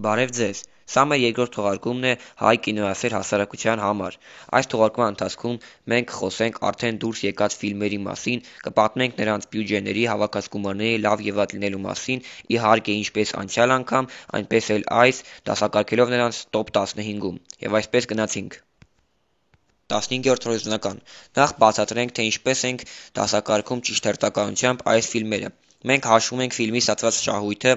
Բարև ձեզ։ Սա մեր երկրորդ թողարկումն է հայ կինոասեր հասարակության համար։ Այս թողարկման ընթացքում մենք կխոսենք արդեն դուրս եկած ֆիլմերի մասին, կպատմենք նրանց բյուջեների, հավաքած գումարների լավ եւ վատ լինելու մասին, իհարկե ինչպես անցյալ անգամ, այնպես էլ այս, դասակարգելով նրանց top 15-ում։ Եվ այսպես գնացինք։ 15-րդ հորիզոնական։ Նախ բացատրենք, թե ինչպես ենք դասակարգում ճիշտ հերթականությամբ այս ֆիլմերը։ Մենք հաշվում ենք ֆիլմի ստացված շահույթը,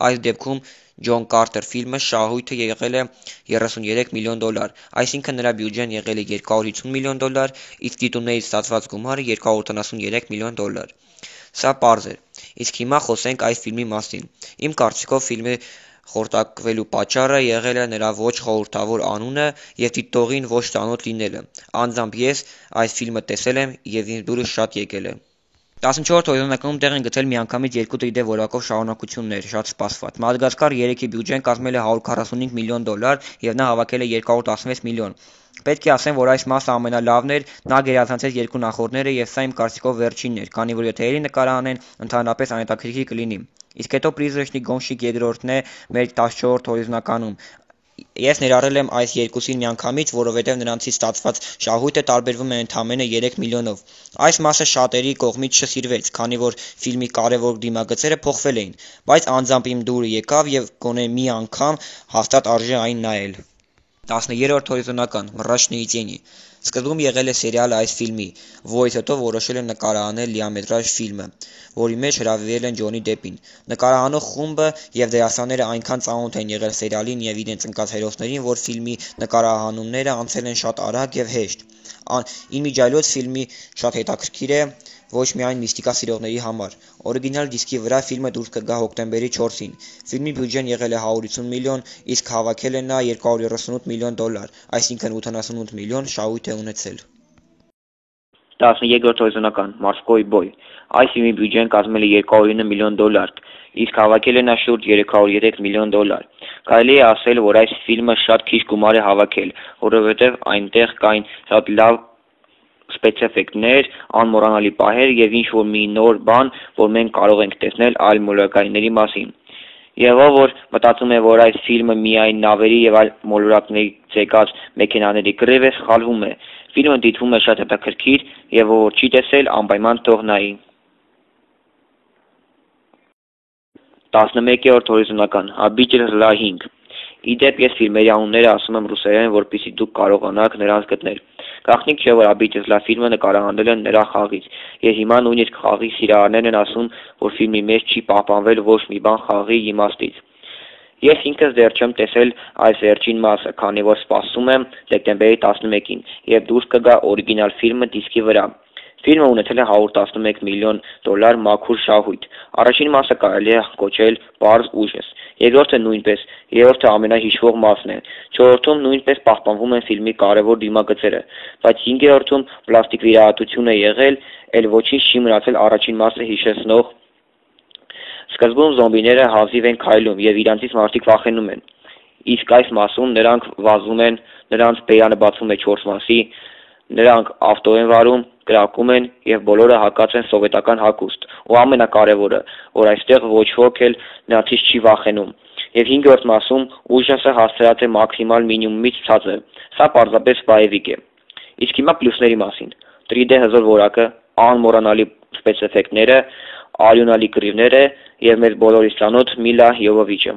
այս դեպքում Ջոն Կարտեր ֆիլմը շահույթը եղել է $33 միլիոն, այսինքն նրա բյուջեն եղել է $250 միլիոն, իսկ դիտումներից ստացված գումարը $273 միլիոն։ Սա պարզ է։ Իսկ հիմա խոսենք այս ֆիլմի մասին։ Իմ կարծիքով ֆիլմի խորտակվելու պատճառը եղել է նրա ոչ խորհրդավոր անունը եւ դիտողին ոչ ծանոթ լինելը։ Անձամբ ես այս ֆիլմը տեսել եմ եւ ինձ դուրս շատ եկել է։ 14-րդ հորիզոնականում տեղ են գտել միանգամից 2 3D որակով շարունակություններ, շատ սպասված։ Մադագասկար 3-ի բյուջեն կազմել է $145 միլիոն եւ նա հավաքել է 216 միլիոն։ Պետք է ասեմ, որ այս մասը ամենալավն էր, նա գերազանցեց երկու նախորդները եւ սա իմ կարծիքով վերջինն էր, քանի որ եթե էլի նկարահանեն, ընդհանրապես անհետաքրքիր կլինի։ Իսկ հետո Պրիզրեչնի Գոնշիկ երկրորդն է մեր 14-րդ հորիզոնականում։ Ես ներառել եմ այս երկուսին միանգամից, որովհետև նրանցից ստացված շահույթը տարբերվում է ընդամենը 3 միլիոնով։ Այս մասը շատերի կողմից չսիրվեց, քանի որ ֆիլմի կարևոր դիմագծերը փոխվել էին, բայց անձամբ իմ դուր եկավ եւ գոնե մի անգամ հաստատ արժե այն նայել։ 13-րդ հորիզոնական «Մռայլչնիի тени». Սկզբում եղել է սերիալը այս ֆիլմի, որից հետո որոշել են նկարահանել լիամետրաժ ֆիլմը, որի մեջ հրավիրել են Ջոնի Դեփին։ Նկարահանող խումբը եւ դերասանները այնքան ծանոթ են եղել սերիալին եւ իրենց ընկած հերոսներին, որ ֆիլմի նկարահանումները անցել են շատ արագ եւ հեշտ։ Ինմիջիայլոց ֆիլմը շատ հետաքրքիր է ոչ միայն միստիկա սիրողների համար։ Օրիգինալ դիսկի վրա ֆիլմը դուրս կգա հոկտեմբերի 4-ին։ Ֆիլմի բյուջեն եղել է $150 միլիոն, իսկ հավաքել է նա $238 միլիոն, այսինքն 88 միլիոն շահույթ է ունեցել։ 12-րդ հորիզոնական «Մորսկոյի բոյ». Այս ֆիլմի բյուջեն կազմել է $209 միլիոն, իսկ հավաքել է նա շուրջ $303 միլիոն։ Կարելի է ասել, որ այս ֆիլմը շատ քիչ գումար է հավաքել, որովհետև այնտեղ կային շատ լավ սպեցէֆեկտներ, անմոռանալի պահեր եւ ինչ-որ մի նոր բան, որ մենք կարող ենք տեսնել այլ մոլորակայինների մասին։ Եվ ով որ մտածում է, որ այս ֆիլմը միայն նավերի եւ այլ մոլորակներից եկած մեքենաների կռիվ է, սխալվում է։ Ֆիլմը դիտվում է շատ հետաքրքիր եւ ով որ չի տեսել, անպայման թող նայի։ 11-րդ հորիզոնական «Հաբիճը Զլա 5». Իդեպ ես ֆիլմերի անունները ասում եմ ռուսերեն, որպեսզի դուք կարողանաք նրանց գտնել։ Գաղտնիք չէ, որ «Հաբիճը Զլա» ֆիլմը նկարահանել են նրա խաղից, եւ հիմա նույնիսկ խաղի սիրահարներն են ասում, որ ֆիլմի մեջ չի պահպանվել ոչ մի բան խաղի իմաստից։ Ես ինքս դեռ չեմ տեսել այս վերջին մասը, քանի որ սպասում եմ դեկտեմբերի 11-ին, երբ դուրս կգա օրիգինալ ֆիլմը դիսկի վրա։ Ֆիլմը ունեցել է $111 միլիոն մաքուր շահույթ։ Առաջին մասը կարելի է կոչել «Պարզ ուժս», երկրորդը նույնպես, երրորդը ամենահիշվող մասն է, չորրորդում նույնպես պահպանվում են ֆիլմի կարևոր դիմագծերը, բայց 5-րդում պլաստիկ վիրահատություն է եղել, էլ ոչինչ չի մնացել առաջին մասը հիշեցնող։ Սկզբում զոմբիները հազիվ են քայլում եւ իրանցից մարդիկ վախենում են, իսկ այս մասում նրանք վազում են, նրանց բերանը բացվում է 4 մասի, նրանք ավտո են վարում, կրակում են եւ բոլորը հակած են սովետական հագուստ, ու ամենակարևորը, որ այստեղ ոչ ոք էլ նրանցից չի վախենում։ Եվ 5-րդ մասում ուժասը հասցրած է մաքսիմալ մինիմումից ցածը։ Սա պարզապես բայևիկ է։ Իսկ հիմա պլյուսների մասին։ 3D հզոր որակը, անմոռանալի սպեցէֆեկտները, արյունալի կռիվները եւ մեր բոլորիս ծանոթ Միլա Յովովիչը։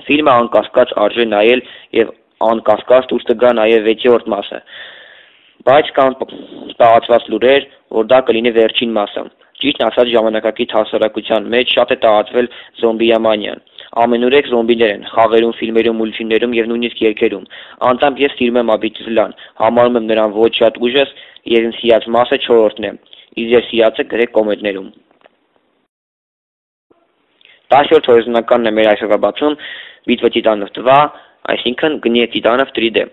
Ֆիլմը անկասկած արժե նայել եւ անկասկած դուրս կգա նաեւ 6-րդ մասը։ Բայց կան տարածված լուրեր, որ դա կլինի վերջին մասը։ Ճիշտն ասած, ժամանակակից հասարակության մեջ շատ է տարածվել զոմբիամանիան։ Ամենուրեք զոմբիներ են խաղերում, ֆիլմերում, մուլտֆիլմերում եւ նույնիսկ երգերում։ Անձամբ ես սիրում եմ Հաբիճը Զլան, համարում եմ նրան ոչ շատ ուժս եւ ինձ սիրած մասը 4-րդն է։ Իսկ ես սիրածը գրեկ կոմեդներում։ 10-րդ հորիզոնականն է մեր այսօրվա բացում «Բիտվա Տիտանով 2», այսինքն «Գնի Տիտանով 3D»։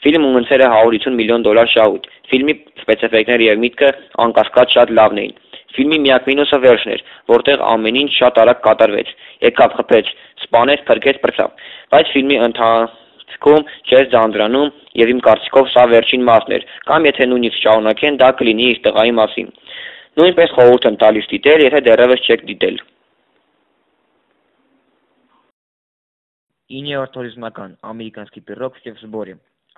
Ֆիլմը ունեցել է $150 միլիոն շահույթ։ Ֆիլմի սպեցէֆեկտները եւ միտքը անկասկած շատ լավն էին։ Ֆիլմի միակ մինուսը վերջն էր, որտեղ ամեն ինչ շատ արագ կատարվեց։ Եկավ, խփեց, սպանեց, փրկեց, պրծավ։ Բայց ֆիլմի ընթացքում չես ձանձրանում եւ իմ կարծիքով սա վերջին մասն էր, կամ եթե նույնիսկ շարունակեն, դա կլինի իր տղայի մասին։ Նույնպես խորհուրդ եմ տալիս դիտել, եթե դեռևս չեք դիտել։ 9-րդ հորիզոնական ամերիկանский պիրոկ և սբորի։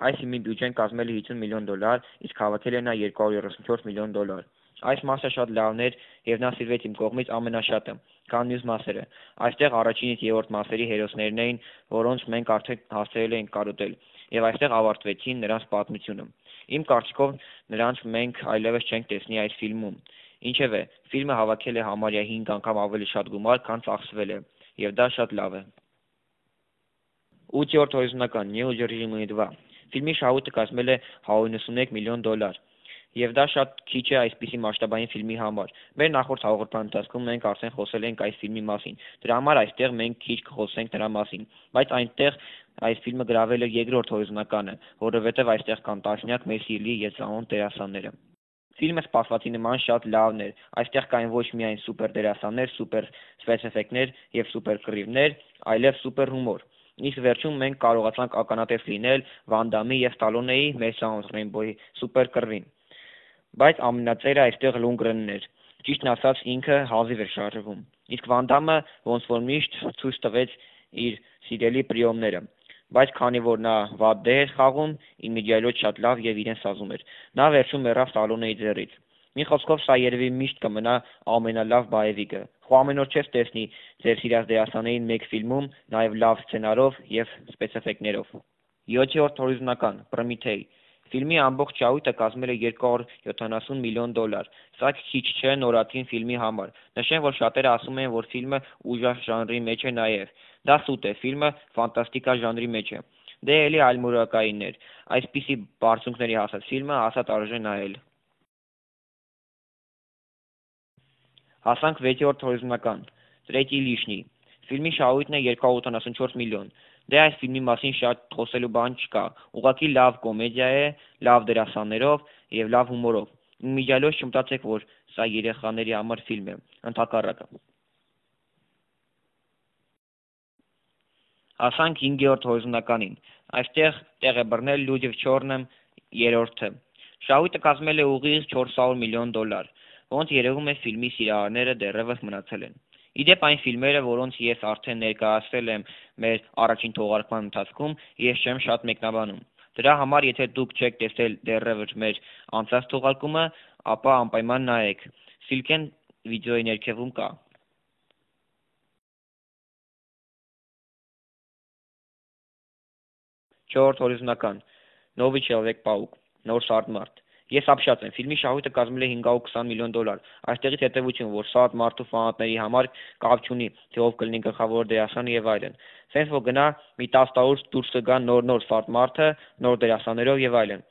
Այս ֆիլմի բյուջեն կազմել է $50 միլիոն, իսկ հավաքել է նա $234 միլիոն։ Այս մասը շատ լավն էր և նա սիրվեց իմ կողմից ամենաշատը, քան մյուս մասերը։ Այստեղ առաջինից երրորդ մասերի հերոսներն էին, որոնց մենք արդեն հասցրել էինք կարոտել, և այստեղ ավարտվեցին նրանց պատմությունը։ Իմ կարծիքով նրանց մենք այլևս չենք տեսնի այս ֆիլմում։ Ինչևէ, ֆիլմը հավաքել է համարյա 5 անգամ ավելի շատ գումար, քան ծախսվել է, և դա շատ լավ է։ 8-րդ հորիզոնական «Неудержимые 2» ֆիլմի շահույթը կազմել է $191 միլիոն, և դա շատ քիչ է այսպիսի մասշտաբային ֆիլմի համար։ Մեր նախորդ հաղորդման ընթացքում մենք արդեն խոսել ենք այս ֆիլմի մասին, դրա համար այստեղ մենք քիչ կխոսենք նրա մասին, բայց այնտեղ այս ֆիլմը գրավել է երկրորդ հորիզոնականը, որովհետև այստեղ կան տասնյակ մեր սիրելի և ծանոթ դերասանները։ Ֆիլմը սպասվածի նման շատ լավն էր, այստեղ կային ոչ միայն սուպեր դերասաններ, սուպեր սպեցէֆեկտներ և սուպեր կռիվներ, այլև սուպեր հումոր։ Իսկ վերջում մենք կարողացանք ականատես լինել Վան Դամի և Ստալոնեի մեր ծանոթ Ռեյնբոյի սուպեր կռվին։ Բայց ամենածերը այստեղ Լունդգրենն էր, ճիշտն ասած ինքը հազիվ էր շարժվում, իսկ Վան Դամը ոնց որ միշտ ցույց տվեց իր սիրելի պրիոմները, բայց քանի որ նա վատ դեր էր խաղում, իմիջիայլոց շատ լավ և իրեն սազում էր, նա վերջում մեռավ Ստալոնեի ձեռից։ Մի խոսքով սա երևի միշտ կմնա ամենալավ բայևիկը, խո ամեն օր չես տեսնի ձեր սիրած դերասաններին մեկ ֆիլմում, նաև լավ սցենարով և սպեցէֆեկտներով։ 7-րդ հորիզոնական «Պրոմեթեյ» ֆիլմի ամբողջ շահույթը կազմել է $270 միլիոն, սա քիչ չէ նորածին ֆիլմի համար։ Նշեմ, որ շատերը ասում են, որ ֆիլմը ուժեղ ժանրի մեջ է նաև։ Դա սուտ է, ֆիլմը ֆանտաստիկա ժանրի մեջ է։ Դե էլի այլմոլորակայիններ, այսպիսի բարձունքների հասած ֆիլմը ասած արժե նայել։ Հասանք 6-րդ հորիզոնական «Третий лишний» ֆիլմի շահույթն է $284 միլիոն։ Դե այս ֆիլմի մասին շատ խոսելու բան չկա, ուղղակի լավ կոմեդիա է, լավ դերասաններով և լավ հումորով։ Իմիջիայլոց չմտածեք, որ սա երեխաների համար ֆիլմ է, ընդհակառակը։ Հասանք 5-րդ հորիզոնականին, այստեղ տեղ է բռնել «Լյուդի в черном» երրորդը։ Շահույթը կազմել է ուղիղ $400 միլիոն, ոնց երևում է ֆիլմի սիրահարները դեռևս մնացել են։ Իդեպ այն ֆիլմերը, որոնց ես արդեն ներկայացրել եմ մեր առաջին թողարկման ընթացքում, ես չեմ շատ մեկնաբանում։ Դրա համար, եթե դուք չեք տեսել դեռևս մեր անցած թողարկումը, ապա անպայման նայեք։ Սիլքեն վիդեոյի ներքևում կա։ 4-րդ հորիզոնական «Новый Человек-паук» նոր Սարդ մարդ։ Ես ապշած եմ, ֆիլմի շահույթը կազմել է $520 միլիոն։ Այստեղից հետևություն, որ Սարդ մարդու ֆանատների համար կապ չունի, թե ով կլինի գլխավոր դերասանը և այլն։ Սենց որ գնա մի 10 տարուց դուրս կգա նոր Սարդ մարդը, նոր դերասաններով և այլն։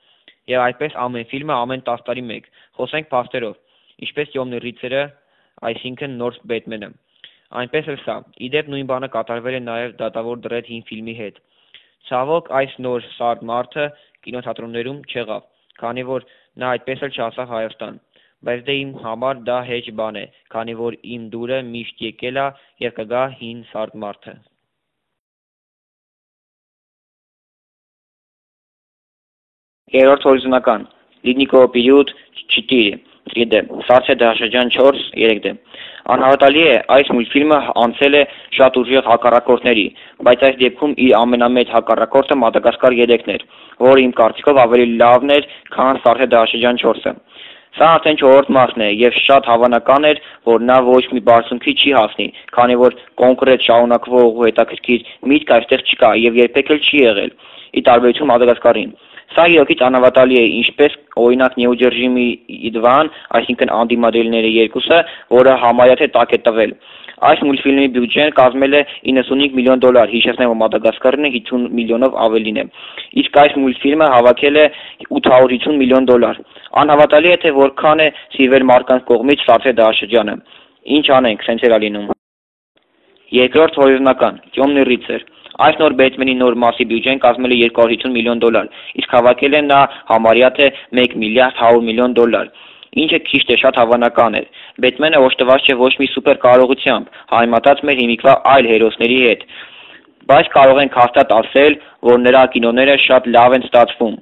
Եվ այդպես ամեն ֆիլմը ամեն 10 տարի մեկ։ Խոսենք փաստերով, ինչպես «Տյոմնի ռիցերը», այսինքն նոր Բեթմենը։ Այնպես էլ սա։ Իդեպ նույն բանը կատարվել է նաև «Դատավոր Դրեդ» հին ֆիլմի հետ։ Ցավոք այս նոր Սարդ մարդը կինոթատրոններում չեղավ, քանի որ նա այդպես էլ չհասավ Հայաստան, բայց դե իմ համար դա հեշտ բան է, քանի որ իմ դուրը միշտ եկել ա և կգա հին Սարդ մարդը։ 3-րդ հորիզոնական «Ледниковый период 4» 3D, Սառցե դարաշրջան 4 3D։ Անհավատալի է, այս մուլտֆիլմը անցել է շատ ուժեղ հակառակորդների, բայց այս դեպքում իր ամենամեծ հակառակորդը Մադագասկար 3-ն էր, որը իմ կարծիքով ավելի լավն էր, քան Սառցե դարաշրջան 4-ը։ Սա արդեն 4-րդ մասն է և շատ հավանական էր, որ նա ոչ մի բարձունքի չի հասնի, քանի որ կոնկրետ շարունակվող ու հետաքրքիր միտք այստեղ չկա և երբեք էլ չի եղել, ի տարբերություն Մադագասկարին։ Սա իրոքից անհավատալի է, ինչպես օրինակ «Неудержимые 2»-ն, այսինքն անդիմադելները երկուսը, որը համարյա թե տակ է տվել։ Այս մուլտֆիլմի բյուջեն կազմել է $95 միլիոն, հիշեցնեմ, որ Մադագասկարն 50 միլիոնով ավելին է, իսկ այս մուլտֆիլմը հավաքել է $850 միլիոն։ Անհավատալի է, թե որքան է սիրվել մարդկանց կողմից Սառցե դարաշրջանը։ Ինչ անենք, սենց էլ ա լինում։ 2-րդ հորիզոնական «Տյոմնի ռիցեր» այս նոր Բեթմենի նոր մասի բյուջեն կազմել է $250 միլիոն, իսկ հավաքել է նա համարյա թե $1 միլիարդ 100 միլիոն, ինչը քիչ թե շատ հավանական էր։ Բեթմենը օժտված չէ ոչ մի սուպեր կարողությամբ, համեմատած մեր հիմիկվա այլ հերոսների հետ, բայց կարող ենք հաստատ ասել, որ նրա կինոները շատ լավ են ստացվում։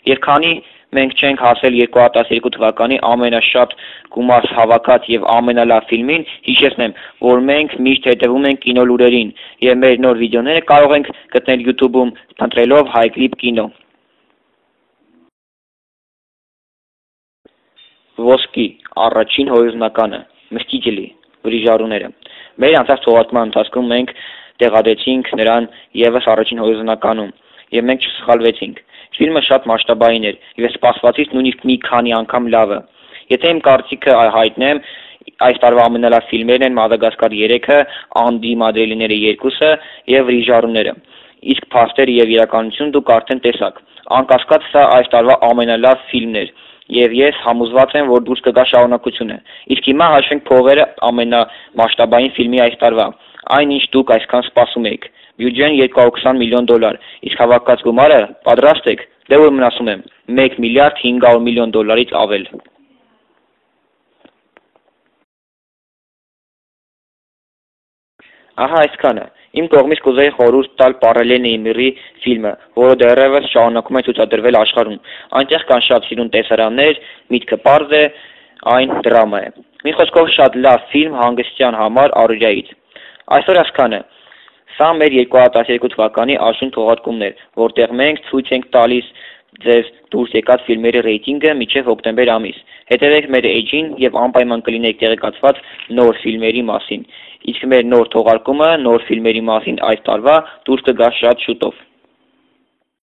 Եվ քանի մենք չենք հասել 2012 թվականի ամենաշատ գումար հավաքած եւ ամենալավ ֆիլմին, հիշեցնեմ, որ մենք միշտ հետևում ենք կինոլուրերին եւ մեր նոր վիդեոները կարող ենք գտնել YouTube-ում ընտրելով Հայկլիպ կինո։ Ոսկի առաջին հորիզոնականը Մստիչելի վրիժառուները։ Մեր անցած թողարկման ընթացքում մենք տեղադրեցինք նրան եւս առաջին հորիզոնականում եւ մենք չսխալվեցինք։ Ֆիլմը շատ մասշտաբային էր եւ սպասվածից նույնիսկ մի քանի անգամ լավը։ Եթե իմ կարծիքը հայտնեմ, այս տարվա ամենալավ ֆիլմերն են Մադագասկար 3-ը, Անդի Մադրելիները 2-ը եւ Վրիժառուները։ Իսկ փաստեր եւ իրականություն դուք արդեն տեսաք։ Անկասկած սա այս տարվա ամենալավ ֆիլմն էր եւ ես համոզված եմ, որ դուրս կգա շարունակությունը։ Իսկ հիմա հաշվենք փողերը ամենամասշտաբային ֆիլմի այս տարվա։ Այն ինչ դուք այսքան սպասում եք։ Բյուջեն $220 միլիոն, իսկ հավաքած գումարը պատրաստ եք, դե ուրեմն ասում եմ, $1 միլիարդ 500 միլիոն ավել։ Ահա այսքանը։ Իմ կողմից կուզեի խորհուրդ տալ Պարալելնի Միրի ֆիլմը, որը դեռևս շարունակում է ցուցադրվել աշխարհում։ Այնտեղ կան շատ սիրուն տեսարաններ, միտքը պարզ է, այն դրամա է։ Մի խոսքով շատ լավ ֆիլմ հանգստյան համար առօրյայից։ Այսօր այսքանը։ Սա մեր 2012 թվականի արդյուն թողարկումն էր, որտեղ մենք ցույց ենք տալիս ձեզ դուրս եկած ֆիլմերի ռեյտինգը մինչև հոկտեմբեր ամիս։ Հետևեք մեր էջին եւ անպայման կլինեք տեղեկացված նոր ֆիլմերի մասին։ Իսկ մեր նոր թողարկումը նոր ֆիլմերի մասին այս տարվա դուրս կգա շատ շուտով։